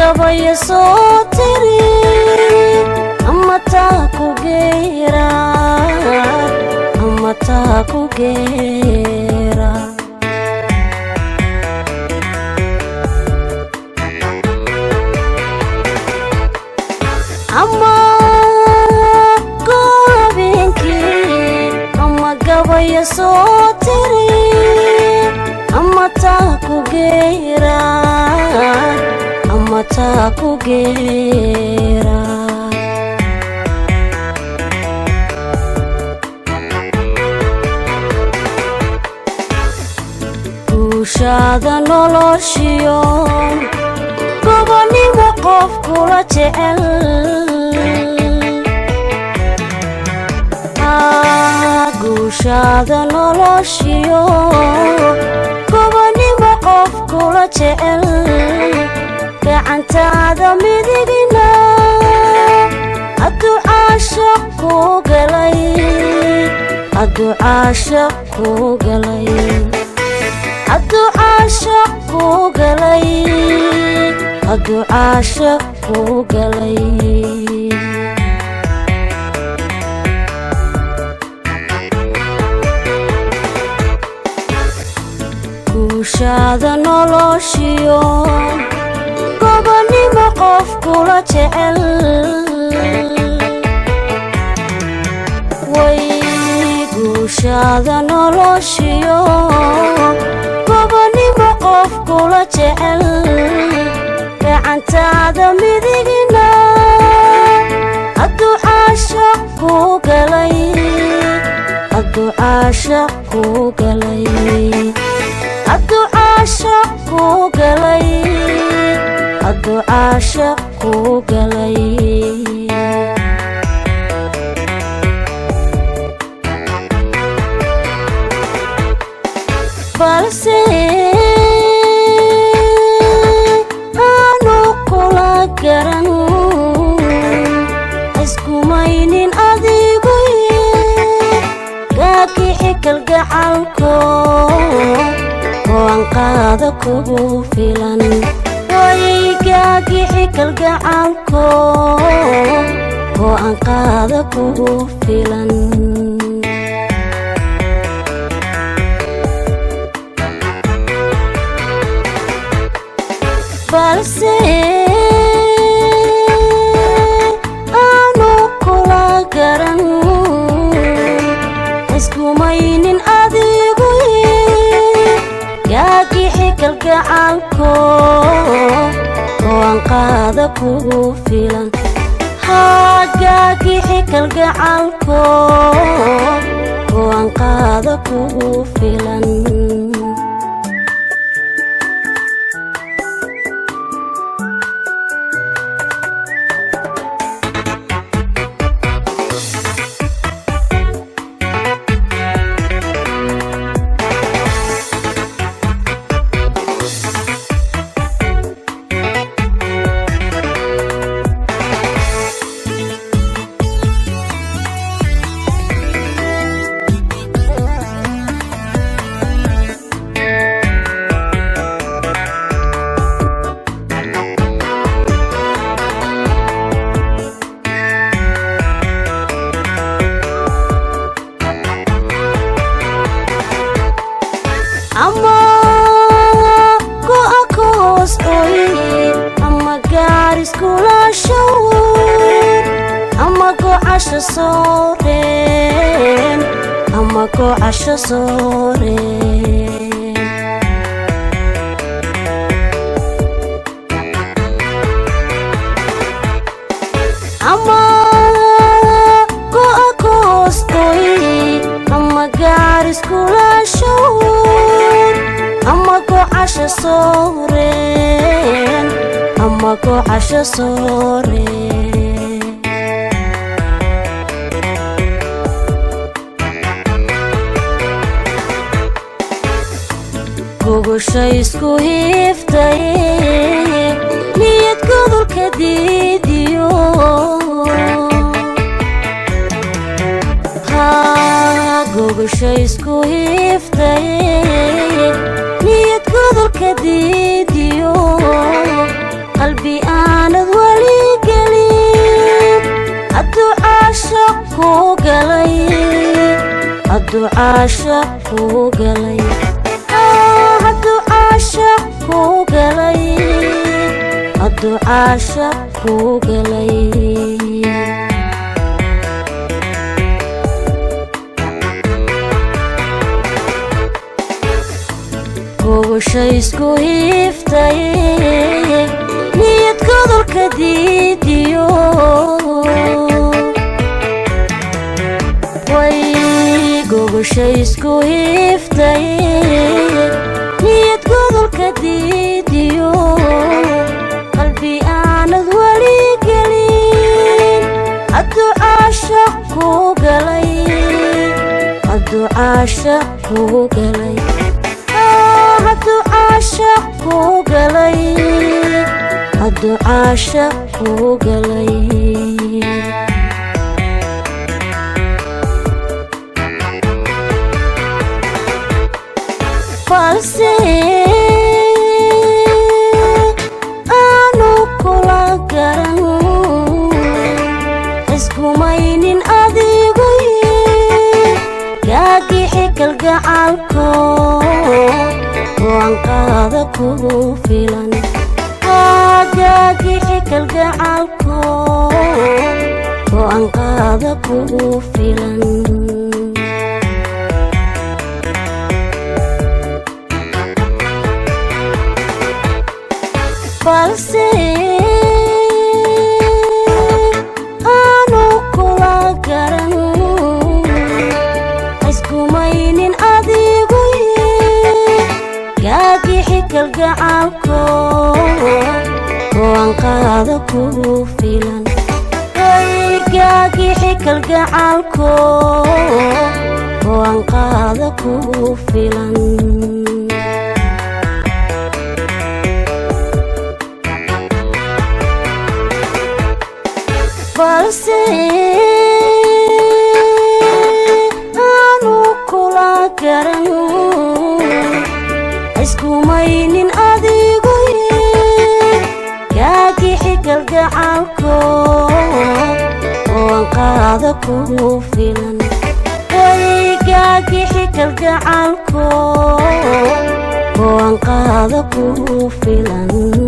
gabay soo tiri ama taa ku geera ama taa ku geera ama goobinki ama gabay soo tiri ama taa ku geera ama taa ku geera guushaada noloshiyo gobonimo qof kula jecel guushaada noloshiyo gobonimo qof kula jecel gacantaada midigina hadduu caashaq ku galay hadduu caashaq ku galay hadduu caashaq ku galay hadduu caashaq ku galay guushaada noloshiyo gobonimo qof kula jecel way guushaada noloshiyo gobonimo qof kula jecel gacantaada midigina hadduu caashaq ku galay hadduu caashaq ku galay hadduu caashaq ku galay hadduu caashaq ku galay balse aanu kula garan iskumaynin adigu gaakixi kalgacalko waan qaada kugu filan way gaakixi kalgacalko waan qaada kugu filan balse aanu kula garan iskumaynin adigu gaakixi kalgacalko waan qaada kugu filan gaakixi kalgacalko waan qaada kugu filan ama ku akoos oy ama gaaris kula shawr ama ku casho sooreen ama ku casho sooreen ama ku akoos oy ama gaaris kula shawr ama ku casho sooreen ama ku casho sooreen gogosha isku hiiftay niyad godolka diidiyo gogosha isku hiiftay niyad godolka diidiyo qalbi عاشق وقلي هدو عاشق وقلي هدو عاشق وقلي وشي اسكو هيفتاي نيت كدر كديديو وشي اسكو هيفتاي نيت كدر كديديو قلبي انا ولي قليل عدو عاشق وقلي عدو عاشق وقلي عدو عاشق وقلي عدو عاشق وقلي فالسي أنو كلا قرن اسكو ماينين أديقوي قاقي حكال قعالكو وعن قادكو فيلان قاقي حكال قعالكو وعن قادكو فيلان فالسي أنو كلا قرن اسكو ماينين أديقوي قاقي حكال قعالكو وعن قادكو فيلان قاقي حكال قعالكو وعن قادكو فيلان فالسي أنو كلا قرن اسكو ماينين أديقوي قاقي حكال قعالكو وعن قادكو فيلان قاقي حكال قعالكو وعن قادكو فيلان